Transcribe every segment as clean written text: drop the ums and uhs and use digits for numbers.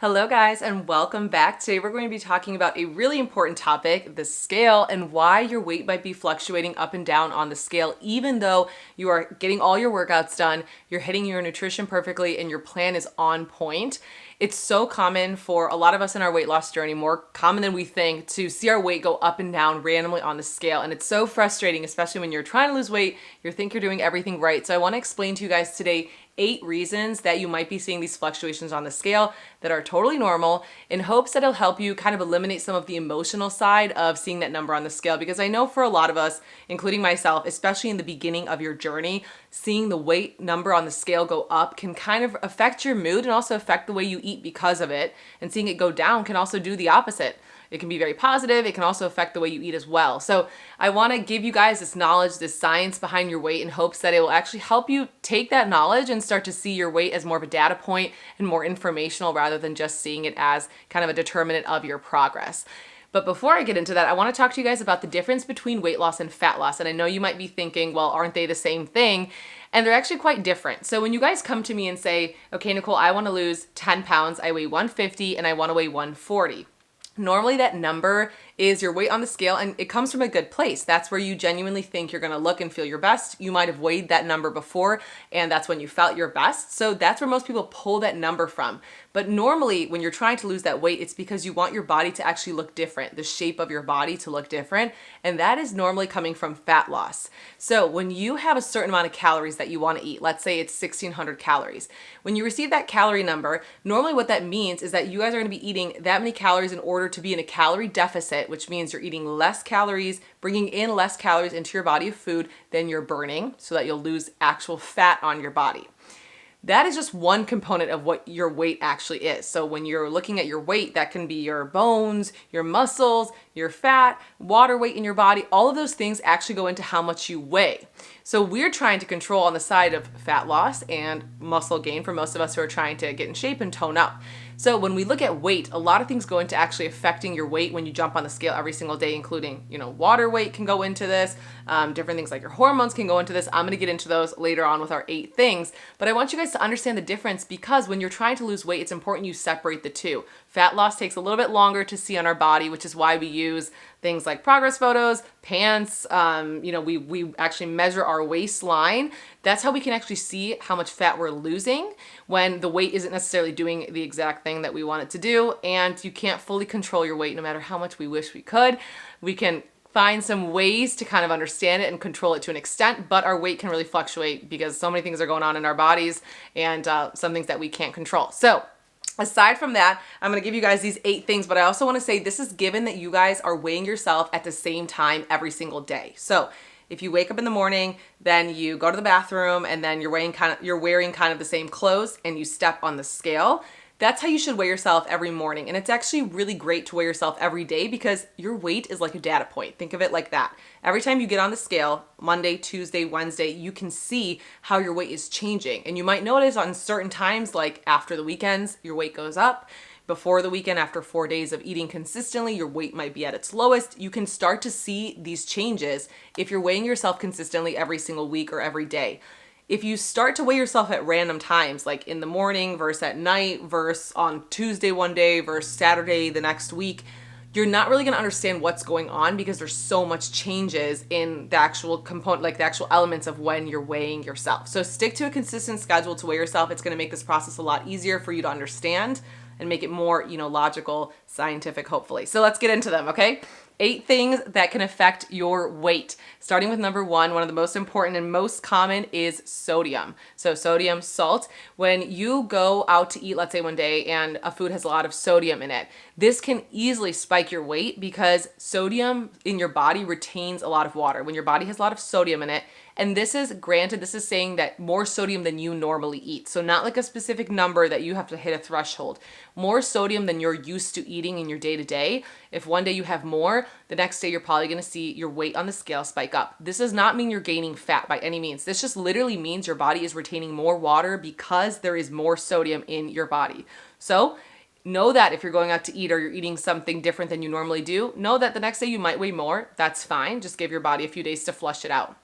Hello guys and welcome back. Today we're going to be talking about a really important topic, the scale, and why your weight might be fluctuating up and down on the scale even though you are getting all your workouts done, you're hitting your nutrition perfectly, and your plan is on point. It's so common for a lot of us in our weight loss journey, more common than we think, to see our weight go up and down randomly on the scale. And it's so frustrating, especially when you're trying to lose weight, you think you're doing everything right. So I want to explain to you guys today 8 reasons that you might be seeing these fluctuations on the scale that are totally normal, in hopes that it'll help you kind of eliminate some of the emotional side of seeing that number on the scale. Because I know for a lot of us, including myself, especially in the beginning of your journey, seeing the weight number on the scale go up can kind of affect your mood and also affect the way you eat because of it. And seeing it go down can also do the opposite. It can be very positive. It can also affect the way you eat as well. So I want to give you guys this knowledge, this science behind your weight, in hopes that it will actually help you take that knowledge and start to see your weight as more of a data point and more informational rather than just seeing it as kind of a determinant of your progress. But before I get into that, I want to talk to you guys about the difference between weight loss and fat loss. And I know you might be thinking, well, aren't they the same thing? And they're actually quite different. So when you guys come to me and say, okay, Nicole, I want to lose 10 pounds, I weigh 150 and I want to weigh 140. Normally that number is your weight on the scale, and it comes from a good place. That's where you genuinely think you're going to look and feel your best. You might have weighed that number before, and that's when you felt your best. So that's where most people pull that number from. But normally when you're trying to lose that weight, it's because you want your body to actually look different, the shape of your body to look different. And that is normally coming from fat loss. So when you have a certain amount of calories that you want to eat, let's say it's 1,600 calories. When you receive that calorie number, normally what that means is that you guys are going to be eating that many calories in order to be in a calorie deficit, which means you're eating less calories, bringing in less calories into your body of food than you're burning, so that you'll lose actual fat on your body. That is just one component of what your weight actually is. So when you're looking at your weight, that can be your bones, your muscles, your fat, water weight in your body. All of those things actually go into how much you weigh. So we're trying to control on the side of fat loss and muscle gain for most of us who are trying to get in shape and tone up. So when we look at weight, a lot of things go into actually affecting your weight when you jump on the scale every single day, including, water weight can go into this, different things like your hormones can go into this. I'm going to get into those later on with our 8 things, but I want you guys to understand the difference, because when you're trying to lose weight, it's important you separate the two. Fat loss takes a little bit longer to see on our body, which is why we use things like progress photos, pants. We actually measure our waistline. That's how we can actually see how much fat we're losing when the weight isn't necessarily doing the exact thing that we want it to do. And you can't fully control your weight no matter how much we wish we could. We can find some ways to kind of understand it and control it to an extent, but our weight can really fluctuate because so many things are going on in our bodies, and some things that we can't control. So aside from that, I'm going to give you guys these 8 things, but I also want to say this is given that you guys are weighing yourself at the same time every single day. So if you wake up in the morning, then you go to the bathroom, and then you're wearing kind of the same clothes, and you step on the scale, that's how you should weigh yourself every morning. And it's actually really great to weigh yourself every day, because your weight is like a data point. Think of it like that. Every time you get on the scale, Monday, Tuesday, Wednesday, you can see how your weight is changing. And you might notice on certain times, like after the weekends, your weight goes up. Before the weekend, after 4 days of eating consistently, your weight might be at its lowest. You can start to see these changes if you're weighing yourself consistently every single week or every day. If you start to weigh yourself at random times, like in the morning versus at night versus on Tuesday one day versus Saturday the next week, you're not really going to understand what's going on, because there's so much changes in the actual component, like the actual elements of when you're weighing yourself. So stick to a consistent schedule to weigh yourself. It's going to make this process a lot easier for you to understand and make it more, logical, scientific, hopefully. So let's get into them, okay? 8 things that can affect your weight. Starting with number 1, one of the most important and most common is sodium. So sodium, salt. When you go out to eat, let's say one day, and a food has a lot of sodium in it, this can easily spike your weight, because sodium in your body retains a lot of water. When your body has a lot of sodium in it, and this is saying that more sodium than you normally eat. So not like a specific number that you have to hit a threshold. More sodium than you're used to eating in your day-to-day. If one day you have more, the next day you're probably going to see your weight on the scale spike up. This does not mean you're gaining fat by any means. This just literally means your body is retaining more water because there is more sodium in your body. So know that if you're going out to eat or you're eating something different than you normally do, know that the next day you might weigh more. That's fine. Just give your body a few days to flush it out.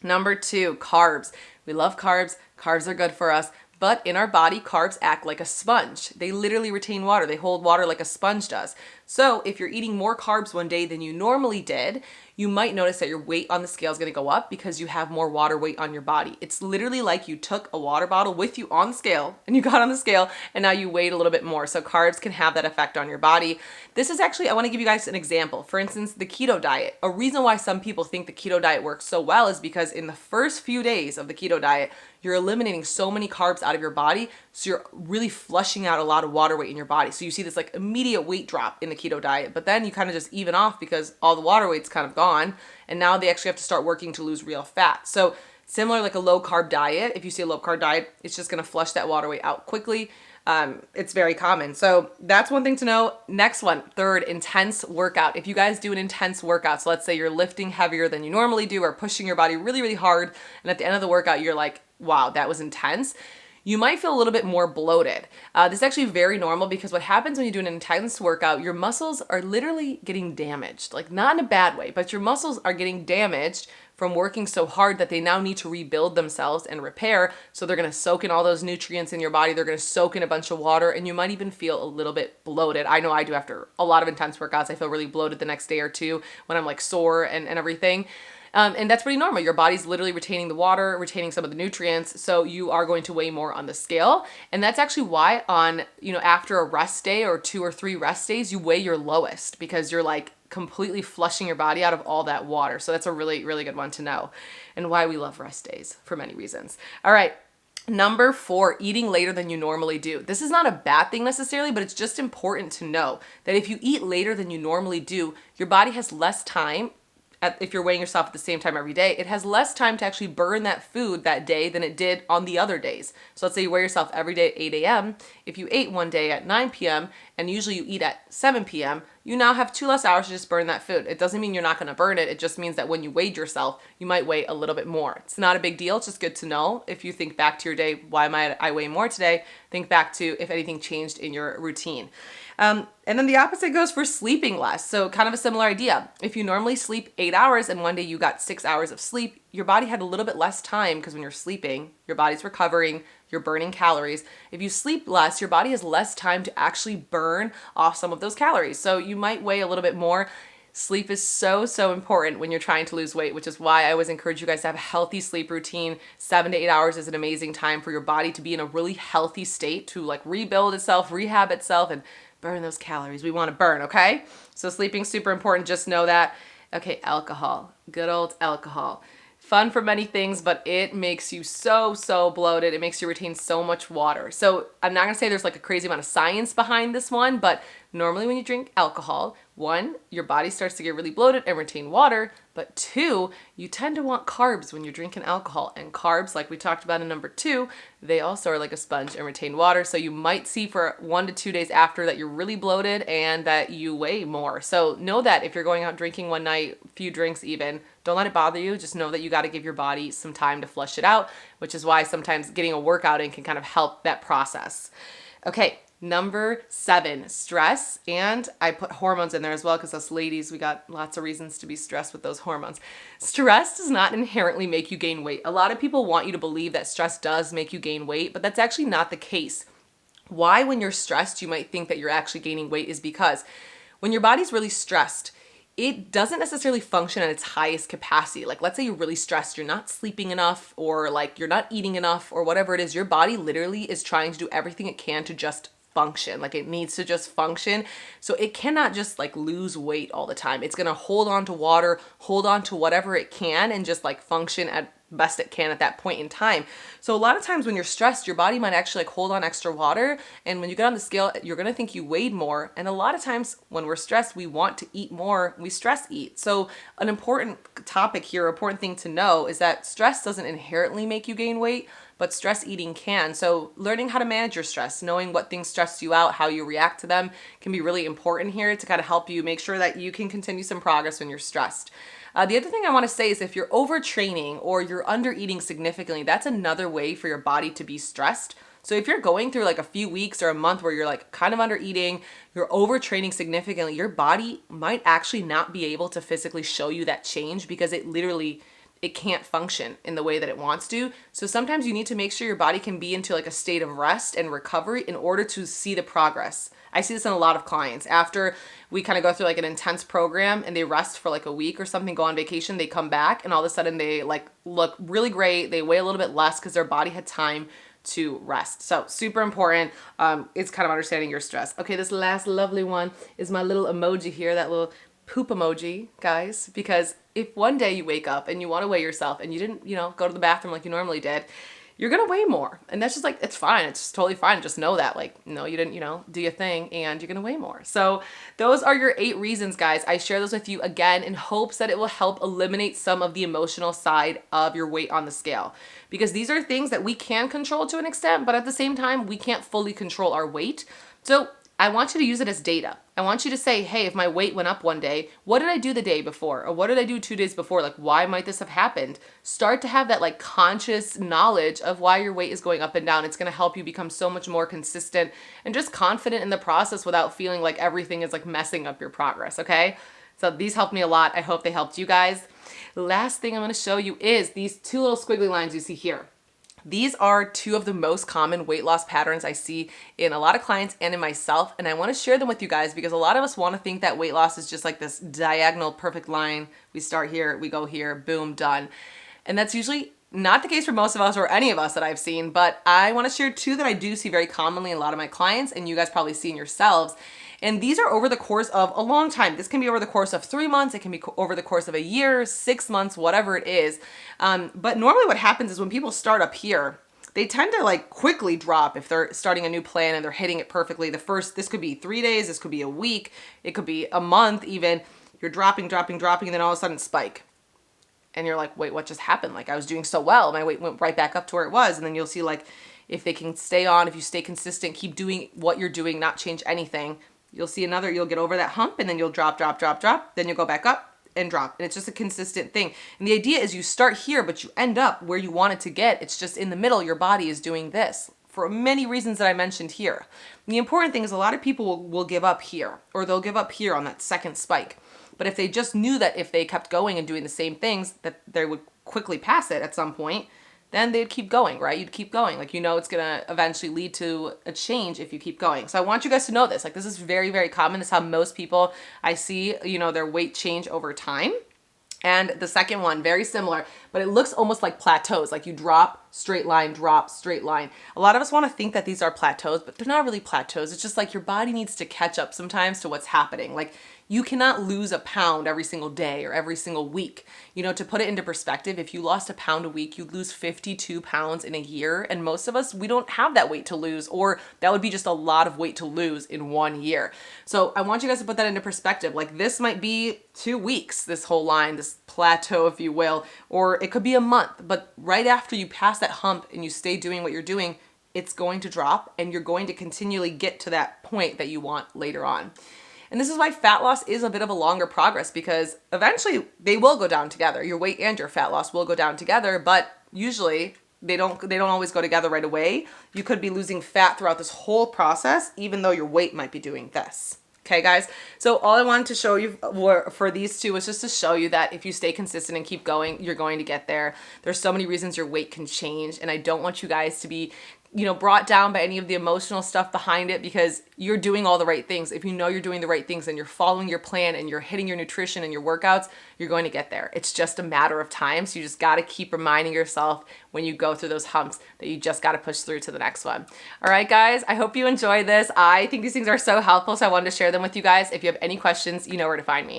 Number 2, carbs. We love carbs. Carbs are good for us, But in our body, carbs act like a sponge. They literally retain water. They hold water like a sponge does. So if you're eating more carbs one day than you normally did, you might notice that your weight on the scale is going to go up because you have more water weight on your body. It's literally like you took a water bottle with you on the scale and you got on the scale and now you weighed a little bit more. So carbs can have that effect on your body. This is actually, I want to give you guys an example. For instance, the keto diet. A reason why some people think the keto diet works so well is because in the first few days of the keto diet, you're eliminating so many carbs out of your body. So you're really flushing out a lot of water weight in your body. So you see this like immediate weight drop in the keto diet, but then you kind of just even off because all the water weight's kind of gone. And now they actually have to start working to lose real fat. So similar like a low carb diet, if you see a low carb diet, it's just going to flush that water weight out quickly. It's very common. So that's one thing to know. Next one, third, intense workout. If you guys do an intense workout, so let's say you're lifting heavier than you normally do or pushing your body really, really hard. And at the end of the workout, you're like, wow, that was intense. You might feel a little bit more bloated. This is actually very normal because what happens when you do an intense workout, your muscles are literally getting damaged, like not in a bad way, but your muscles are getting damaged from working so hard that they now need to rebuild themselves and repair. So they're going to soak in all those nutrients in your body. They're going to soak in a bunch of water and you might even feel a little bit bloated. I know I do after a lot of intense workouts. I feel really bloated the next day or two when I'm like sore and everything. And that's pretty normal. Your body's literally retaining the water, retaining some of the nutrients. So you are going to weigh more on the scale. And that's actually why on, after a rest day or 2 or 3 rest days, you weigh your lowest because you're like completely flushing your body out of all that water. So that's a really, really good one to know and why we love rest days for many reasons. All right. Number 4, eating later than you normally do. This is not a bad thing necessarily, but it's just important to know that if you eat later than you normally do, your body has less time. If you're weighing yourself at the same time every day, it has less time to actually burn that food that day than it did on the other days. So let's say you weigh yourself every day at 8 a.m. If you ate one day at 9 p.m. and usually you eat at 7 p.m., you now have 2 less hours to just burn that food. It doesn't mean you're not going to burn it. It just means that when you weighed yourself, you might weigh a little bit more. It's not a big deal. It's just good to know. If you think back to your day, why might I weigh more today? Think back to if anything changed in your routine. And then the opposite goes for sleeping less. So kind of a similar idea. If you normally sleep 8 hours and one day you got 6 hours of sleep, your body had a little bit less time because when you're sleeping, your body's recovering, you're burning calories. If you sleep less, your body has less time to actually burn off some of those calories. So you might weigh a little bit more. Sleep is so, so important when you're trying to lose weight, which is why I always encourage you guys to have a healthy sleep routine. 7 to 8 hours is an amazing time for your body to be in a really healthy state to like rebuild itself, rehab itself, and burn those calories we want to burn, okay? So sleeping's super important. Just know that. Okay, alcohol. Good old alcohol. Fun for many things, but it makes you so, so bloated. It makes you retain so much water. So I'm not going to say there's like a crazy amount of science behind this one, but normally when you drink alcohol, 1, your body starts to get really bloated and retain water, but 2, you tend to want carbs when you're drinking alcohol. And carbs, like we talked about in number 2, they also are like a sponge and retain water. So you might see for 1 to 2 days after that you're really bloated and that you weigh more. So know that if you're going out drinking one night, a few drinks even, don't let it bother you. Just know that you got to give your body some time to flush it out, which is why sometimes getting a workout in can kind of help that process. Okay. Number 7, stress. And I put hormones in there as well because us ladies, we got lots of reasons to be stressed with those hormones. Stress does not inherently make you gain weight. A lot of people want you to believe that stress does make you gain weight, but that's actually not the case. Why, when you're stressed, you might think that you're actually gaining weight is because when your body's really stressed, it doesn't necessarily function at its highest capacity. Like let's say you're really stressed, you're not sleeping enough or like you're not eating enough or whatever it is, your body literally is trying to do everything it can to just function. Like it needs to just function. So it cannot just like lose weight all the time. It's going to hold on to water, hold on to whatever it can and just like function at best it can at that point in time. So a lot of times when you're stressed, your body might actually like hold on extra water. And when you get on the scale, you're going to think you weighed more. And a lot of times when we're stressed, we want to eat more. We stress eat. So an important topic here, important thing to know is that stress doesn't inherently make you gain weight, but stress eating can. So learning how to manage your stress, knowing what things stress you out, how you react to them can be really important here to kind of help you make sure that you can continue some progress when you're stressed. The other thing I want to say is if you're overtraining or you're under eating significantly, that's another way for your body to be stressed. So if you're going through like a few weeks or a month where you're like kind of under eating, you're overtraining significantly, your body might actually not be able to physically show you that change because it literally it can't function in the way that it wants to. So sometimes you need to make sure your body can be into like a state of rest and recovery in order to see the progress. I see this in a lot of clients. After we kind of go through like an intense program and they rest for like a week or something, go on vacation, they come back and all of a sudden they like look really great. They weigh a little bit less because their body had time to rest. So super important. It's kind of understanding your stress. Okay, this last lovely one is my little emoji here, that little poop emoji, guys, because if one day you wake up and you want to weigh yourself and you didn't, go to the bathroom like you normally did, you're going to weigh more. And that's just like, it's fine. It's totally fine. Just know that, like, no, you didn't, do your thing and you're going to weigh more. So those are your 8 reasons, guys. I share those with you again in hopes that it will help eliminate some of the emotional side of your weight on the scale. Because these are things that we can control to an extent, but at the same time, we can't fully control our weight. So I want you to use it as data. I want you to say, hey, if my weight went up one day, what did I do the day before? Or what did I do 2 days before? Like, why might this have happened? Start to have that like conscious knowledge of why your weight is going up and down. It's going to help you become so much more consistent and just confident in the process without feeling like everything is like messing up your progress, okay? So these helped me a lot. I hope they helped you guys. The last thing I'm going to show you is these 2 little squiggly lines you see here. These are 2 of the most common weight loss patterns I see in a lot of clients and in myself, and I want to share them with you guys because a lot of us want to think that weight loss is just like this diagonal perfect line. We start here, we go here, boom, done. And that's usually not the case for most of us or any of us that I've seen, but I want to share 2 that I do see very commonly in a lot of my clients and you guys probably see in yourselves. And these are over the course of a long time. This can be over the course of 3 months. It can be over the course of a year, 6 months, whatever it is. But normally what happens is when people start up here, they tend to like quickly drop if they're starting a new plan and they're hitting it perfectly. This could be 3 days, this could be a week, it could be a month even. You're dropping, and then all of a sudden spike. And you're like, wait, what just happened? Like I was doing so well. My weight went right back up to where it was. And then you'll see like if they can stay on, if you stay consistent, keep doing what you're doing, not change anything, you'll see you'll get over that hump and then you'll drop, then you'll go back up and drop. And it's just a consistent thing. And the idea is you start here, but you end up where you want it to get. It's just in the middle, your body is doing this for many reasons that I mentioned here. And the important thing is a lot of people will give up here or they'll give up here on that second spike. But if they just knew that if they kept going and doing the same things, that they would quickly pass it at some point, then they'd keep going, right? You'd keep going. Like, it's going to eventually lead to a change if you keep going. So I want you guys to know this. Like, this is very, very common. This is how most people I see, their weight change over time. And the second one, very similar, but it looks almost like plateaus. Like you drop, straight line, drop, straight line. A lot of us want to think that these are plateaus, but they're not really plateaus. It's just like your body needs to catch up sometimes to what's happening. Like you cannot lose a pound every single day or every single week. To put it into perspective, if you lost a pound a week, you'd lose 52 pounds in a year. And most of us, we don't have that weight to lose, or that would be just a lot of weight to lose in 1 year. So I want you guys to put that into perspective. Like this might be 2 weeks, this whole line, this plateau, if you will, or it could be a month. But right after you pass that hump and you stay doing what you're doing, it's going to drop and you're going to continually get to that point that you want later on. And this is why fat loss is a bit of a longer progress, because eventually they will go down together. Your weight and your fat loss will go down together, but usually they don't always go together right away. You could be losing fat throughout this whole process, even though your weight might be doing this. Okay, guys? So all I wanted to show you for these 2 was just to show you that if you stay consistent and keep going, you're going to get there. There's so many reasons your weight can change, and I don't want you guys to be brought down by any of the emotional stuff behind it, because you're doing all the right things. If you know you're doing the right things and you're following your plan and you're hitting your nutrition and your workouts, you're going to get there. It's just a matter of time. So you just got to keep reminding yourself when you go through those humps that you just got to push through to the next one. All right, guys, I hope you enjoy this. I think these things are so helpful, so I wanted to share them with you guys. If you have any questions, you know where to find me.